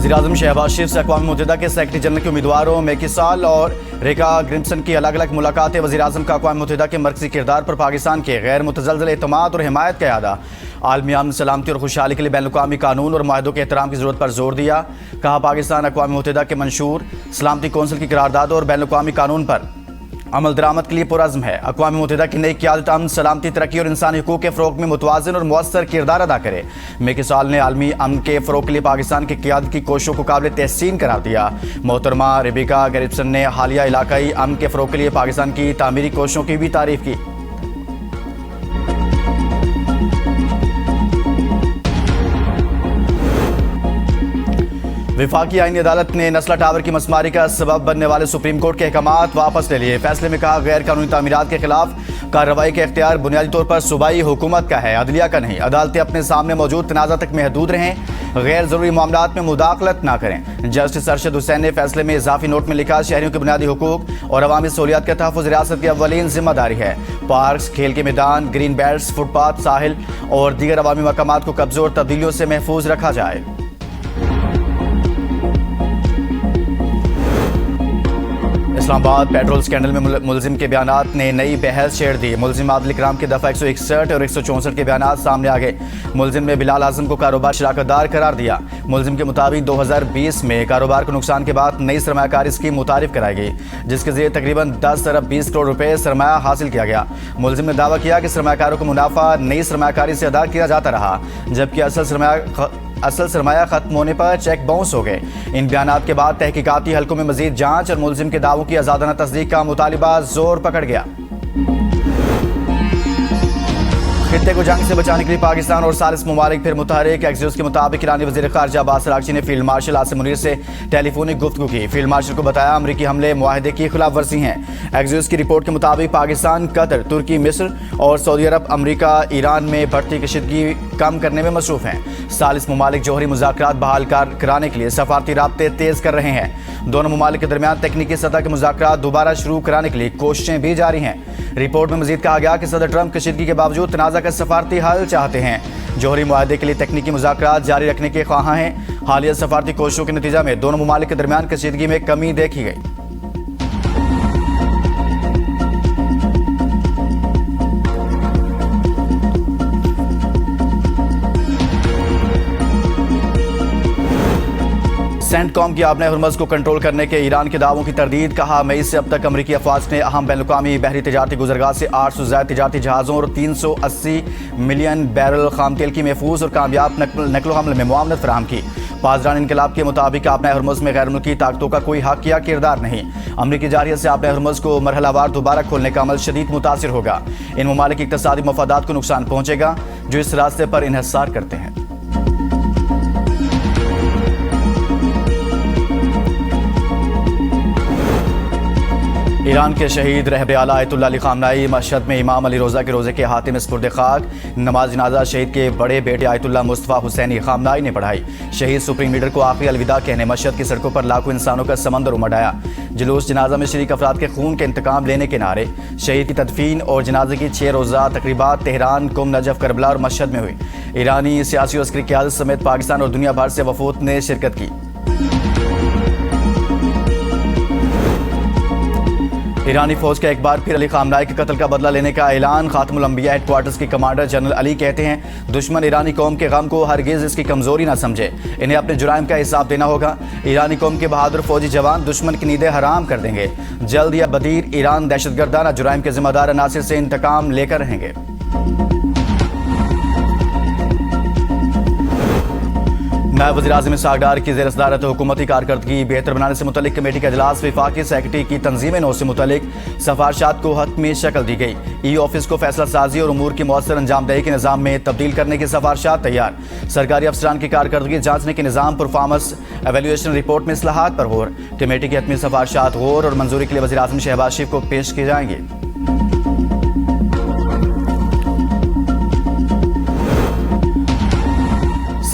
वज़ीर-ए-आज़म शहबाज शरीफ से अक़वाम मुत्तहिदा के सेक्रेटरी जनरल के उम्मीदवारों मैकी साल और रेखा ग्रिम्सन की अलग अलग मुलाकातें। वज़ीर-ए-आज़म का अक़वाम मुत्तहिदा के मरकज़ी किरदार पर पाकिस्तान के गैर मुतज़लज़ल एतमाद और हिमायत का इआदा। आलमी अमन, सलामती और खुशहाली के लिए बैनुल-अक़वामी कानून और माहिदों के एहतराम की ज़रूरत पर जोर दिया। कहा, पाकिस्तान अक़वाम मुत्तहिदा के मंशूर सलामती कौंसिल की करारदादों और बैनुल-अक़वामी कानून पर अमल दरामद के लिए पुरज़्म है। अक़वाम मुत्तहिदा की नई क़यादत अमन, सलामती, तरक्की और इंसानी हुकूक़ के फ़रोग़ में मुतवाज़िन और मुअस्सर किरदार अदा करे। मैकी साल ने आलमी अमन के फ़रोग़ के लिए पाकिस्तान की क़यादत की कोशिशों को काबिल तहसीन करार दिया। मोहतरमा रेबिका गिब्सन ने हालिया इलाकाई अमन के फ़रोग़ के लिए पाकिस्तान की तामीरी कोशिशों की भी तारीफ़ की। विफाकी आईनी अदालत ने नस्ला टावर की मसमारी का सबब बनने वाले सुप्रीम कोर्ट के अहकामात वापस ले लिए। फैसले में कहा, गैर कानूनी तामीरात के खिलाफ कार्रवाई का इख्तियार बुनियादी तौर पर सूबाई हुकूमत का है, अदलिया का नहीं। अदालतें अपने सामने मौजूद तनाज़ा तक महदूद रहें, गैर ज़रूरी मामलात में मुदाखलत ना करें। जस्टिस अरशद हुसैन ने फैसले में इजाफी नोट में लिखा, शहरियों के बुनियादी हुकूक और अवामी सहूलियात का तहफ़्फ़ुज़ रियासत की अव्वलीन जिम्मेदारी है। पार्क्स, खेल के मैदान, ग्रीन बेल्ट्स, फुटपाथ, साहिल और दीगर अवामी मकामात को कब्ज़ों और तब्दीलियों से महफूज रखा जाए। इस्लामाबाद पेट्रोल स्कैंडल में मुलजिम के बयानात ने नई बहस छेड़ दी। मुलजिम आदिल इकराम के दफ़ा 161 और 164 के बयानात सामने आ गए। मुलजिम ने बिलाल आज़म को कारोबार शराकतदार करार दिया। मुलजिम के मुताबिक 2020 में कारोबार को नुकसान के बाद नई सरमायाकारी स्कीम मुतारिफ कराई गई, जिसके जरिए तकरीबन 10 अरब 20 करोड़ रुपए सरमाया हासिल किया गया। मुलजिम ने दावा किया कि सरमायाकारों को मुनाफा नई सरमायाकारी से अदा किया जाता रहा, जबकि असल सरमाया खत्म होने पर चेक बाउंस हो गए। इन बयानात के बाद तहकीकाती हलकों में मजीद जांच और मुलजिम के दावों की आज़ादाना तस्दीक का मुतालिबा जोर पकड़ गया। खित्ते को जंग से बचाने के लिए पाकिस्तान और सालिस ममालिक फिर मुतहरिक। एक्सियोस के मुताबिक ईरानी वज़ीर ख़ारिजा अब्बास अराग़ची ने फील्ड मार्शल आसिम मुनीर से टेलीफोनिक गुफ्तगू की। फील्ड मार्शल को बताया, अमरीकी हमले मुआहदे की खिलाफ वर्जी हैं। एक्सियोस की रिपोर्ट के मुताबिक पाकिस्तान, कतर, तुर्की, मिस्र और सऊदी अरब अमरीका ईरान में बढ़ती कशीदगी कम करने में मसरूफ़ हैं। सालिस ममालिक जौहरी मुज़ाकरात बहाल कराने के लिए सफारती राब्ते तेज़ कर रहे हैं। दोनों ममालिक के दरमियान तकनीकी सतह के मुज़ाकरात दोबारा शुरू कराने के लिए कोशिशें भी जारी हैं। रिपोर्ट में मजीद कहा गया कि सदर ट्रंप कशीदगी के बावजूद तनाज़ा का सफारती हल चाहते हैं। जौहरी मुआहदे के लिए तकनीकी मुज़ाकरात जारी रखने के ख्वाहां हैं। हालिया सफारती कोशिशों के नतीजा में दोनों ममालिक के दरमियान कशीदगी में कमी देखी गई। सेंटकॉम की आपने हुर्मज़ को कंट्रोल करने के ईरान के दावों की तरदीद। कहा, मई से अब तक अमरीकी अफवाज ने अहम बैनुल-अक़वामी बहरी तिजारती गुज़रगाह से 800 से ज़ायद तिजारती जहाज़ों और 380 मिलियन बैरल खाम तेल की महफूज और कामयाब नकलो हमल में मुआवनत फराहम की। पासदान इनकलाब के मुताबिक आपने हुर्मज़ में गैर मुल्की ताकतों का कोई हक या किरदार नहीं। अमरीकी जारियत से आपने हुर्मज़ को मरहलावार दोबारा खोलने का अमल शदीद मुतासिर होगा। इन ममालिक के इक़्तिसादी मफादात को नुकसान पहुँचेगा जो इस रास्ते पर इन्हिसार करते हैं। ईरान के शहीद रहबर आला आयतुल्लाह अली ख़ामनाई मशहद में इमाम अली रोज़ा के रोज़े के हाथे में सुपुर्द खाक। नमाज जनाजा शहीद के बड़े बेटे आयतुल्लाह मुस्तफ़ा हुसैनी ख़ामनाई ने पढ़ाई। शहीद सुप्रीम लीडर को आखिरी अलविदा कहने मशहद की सड़कों पर लाखों इंसानों का समंदर उमड़ आया। जुलूस जनाजा में शरीक अफराद के खून के इंतकाम लेने के नारे। शहीद की तदफीन और जनाजे की 6 रोज़ा तकरीबात तेहरान, कुम, नजफ, करबला और मशहद में हुई। ईरानी सियासी और अस्करी क़यादत समेत पाकिस्तान और दुनिया भर से वफूद ने शिरकत की। ईरानी फौज का एक बार फिर अली ख़ामनाई के कत्ल का बदला लेने का ऐलान। ख़ातमुल अंबिया हेडक्वार्टर्स के कमांडर जनरल अली कहते हैं, दुश्मन ईरानी कौम के गम को हरगिज़ इसकी कमज़ोरी ना समझे, इन्हें अपने जुराइम का हिसाब देना होगा। ईरानी कौम के बहादुर फौजी जवान दुश्मन की नींदें हराम कर देंगे। जल्द या बदीर ईरान दहशतगर्दाना जुराइम के जिम्मेदार अनासिर से इंतकाम लेकर रहेंगे। नायब वज़ीर-ए-आज़म इसहाक़ डार की ज़ेर सदारत हुकूमती कारकर्दगी बेहतर बनाने से मुतल्लिक़ कमेटी का इजलास। वफाकी सेक्रेटरी की तंजीम नौ से मुतल्लिक़ सफ़ारशात को हतमी शक्ल दी गई। ई ऑफिस को फैसला साजी और उमूर की मौसर अंजामदही के निज़ाम में तब्दील करने की सफ़ारशात तैयार। सरकारी अफसरान की कारकर्दगी जांचने के निज़ाम परफॉर्मेंस एवेल्यूएशन रिपोर्ट में इस्लाहात पर गौर। कमेटी की हतमी सफ़ारशात गौर और मंजूरी के लिए वज़ीर-ए-आज़म शहबाज शरीफ को पेश की जाएंगी।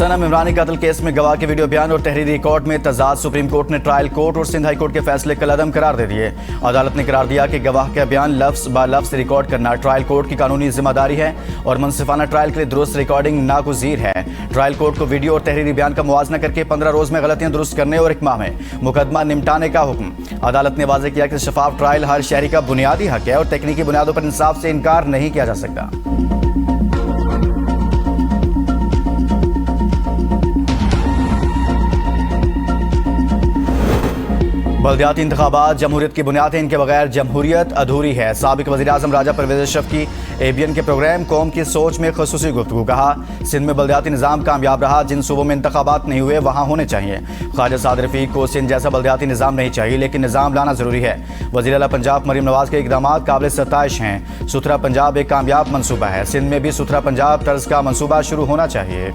सनम इमरानी कत्ल केस में गवाह के वीडियो बयान और तहरीरी रिकॉर्ड में तजाद सुप्रीम कोर्ट ने ट्रायल कोर्ट और सिंध हाई कोर्ट के फैसले कलअदम करार दे दिए। अदालत ने करार दिया कि गवाह का बयान लफ्ज ब लफ्ज रिकॉर्ड करना ट्रायल कोर्ट की कानूनी जिम्मेदारी है और मुनसिफाना ट्रायल के लिए दुरुस्त रिकॉर्डिंग नागुज़ीर है। ट्रायल कोर्ट को वीडियो और तहरीरी बयान का मुवाजना करके 15 रोज में गलतियां दुरुस्त करने और 1 माह में मुकदमा निपटाने का हुक्म। अदालत ने वाज़ेह किया कि शफाफ ट्रायल हर शहरी का बुनियादी हक है और तकनीकी बुनियादों पर इंसाफ से इनकार नहीं किया जा सकता। बल्दियाती इंतखाबात जमहूरियत की बुनियाद है, इनके बगैर जमहूरियत अधूरी है। साबिक वज़ीर-ए-आज़म राजा परवेज़ अशरफ की ABN के प्रोग्राम कौम की सोच में ख़ुसूसी गुफ्तगू। कहा, सिंध में बल्दियाती निज़ाम कामयाब रहा, जिन सूबों में इंतखाबात नहीं हुए वहाँ होने चाहिए। ख्वाजा साद रफ़ीक को सिंध जैसा बल्दियाती निज़ाम नहीं चाहिए, लेकिन निज़ाम लाना ज़रूरी है। वज़ीर आला पंजाब मरीम नवाज़ के इक़दाम काबिल सताइश हैं। सुथरा पंजाब एक कामयाब मनसूबा है। सिंध में भी सुथरा पंजाब तर्ज का मनसूबा शुरू होना चाहिए।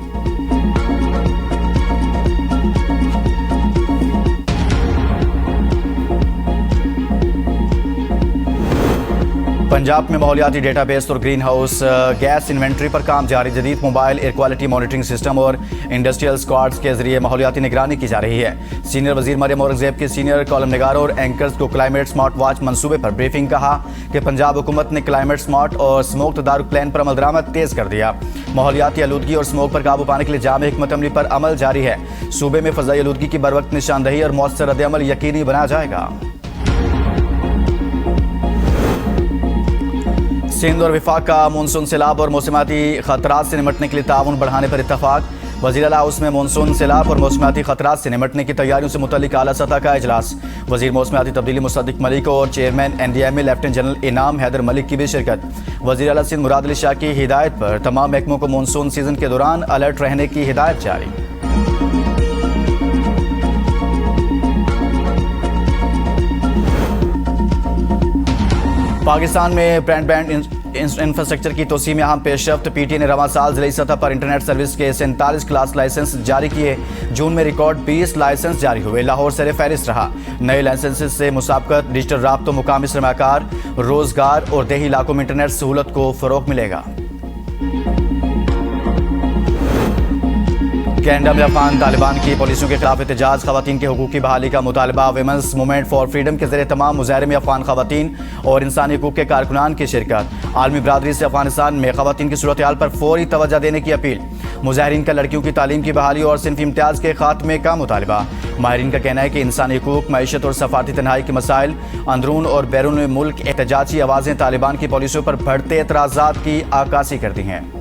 पंजाब में माहौलियाती डेटाबेस और ग्रीन हाउस गैस इन्वेंट्री पर काम जारी। जदीद mobile air quality monitoring system और इंडस्ट्रियल स्क्वाड्स के जरिए माहौलियाती निगरानी की जा रही है। सीनियर वजीर मरियम औरंगजेब के सीनियर कॉलम निगारों और एंकर्स को क्लाइमेट स्मार्ट वॉच मंसूबे पर ब्रीफिंग। कहा कि पंजाब हुकूमत ने क्लाइमेट स्मार्ट और स्मोक तदारुक प्लान पर अमल दरामद तेज कर दिया। माहौलियाती आलूदगी और स्मोक पर काबू पाने के लिए जामे हिकमत अमली पर अमल जारी है। सूबे में फजाई आलूदगी की बर वक्त निशानदही और मौसर रद्द-ए-अमल यकीनी बनाया जाएगा। सिंध और विफाक का मानसून सैलाब और मौसमाती खतरात से निमटने के लिए ताउन बढ़ाने पर इत्तफाक। वज़ीर आला हाउस में मानसून सैलाब और मौसमाती खतरात से निमटने की तैयारियों से मुतल्लिक आला सतह का इजलास। वज़ीर मौसमाती तब्दीली मुसद्दिक मलिक और चेयरमैन NDMA लेफ्टिनेंट जनरल इनाम हैदर मलिक की भी शिरकत। वज़ीर आला सिंध मुराद अली शाह की हिदायत पर तमाम महकमों को मानसून सीजन के दौरान अलर्ट रहने की हिदायत जारी। पाकिस्तान में ब्रॉडबैंड इंफ्रास्ट्रक्चर की तोसी में अहम पेशरफ्त। PTA ने रवां साल ज़िली सतह पर इंटरनेट सर्विस के 47 क्लास लाइसेंस जारी किए। जून में रिकॉर्ड 20 लाइसेंस जारी हुए। लाहौर सर फहरिस्त रहा। नए लाइसेंस से मुसाबकत, डिजिटल राब्तों, मुकामी सरमाकार, रोजगार और देही इलाकों में इंटरनेट सहूलत को फ़रोग़ मिलेगा। कनाडा में अफगान तालिबान की पॉलिसियों के खिलाफ एहतजाज। खवातीन के हकूक़ की बहाली का मुतालबा। विमेंस मूवमेंट फॉर फ्रीडम के जरिए तमाम मुजाहरे में अफगान खवातीन और इंसानी हकूक़ के कारकुनान की शिरकत। आलमी बरादरी से अफगानिस्तान में खवातीन की सूरत हाल पर फौरी तवज्जो देने की अपील। मुजाहरीन का लड़कियों की तालीम की बहाली और सिंफ़ी इम्तियाज के खात्मे का मुतालबा। माहिरीन का कहना है कि इंसानी हकूक़, मईशत और सफारती तन्हाई के मसाइल, अंदरून और बैरून मुल्क एहतजाजी आवाज़ें तालिबान की पॉलिसियों पर बढ़ते एतराज़ात की आक्कासी करती हैं।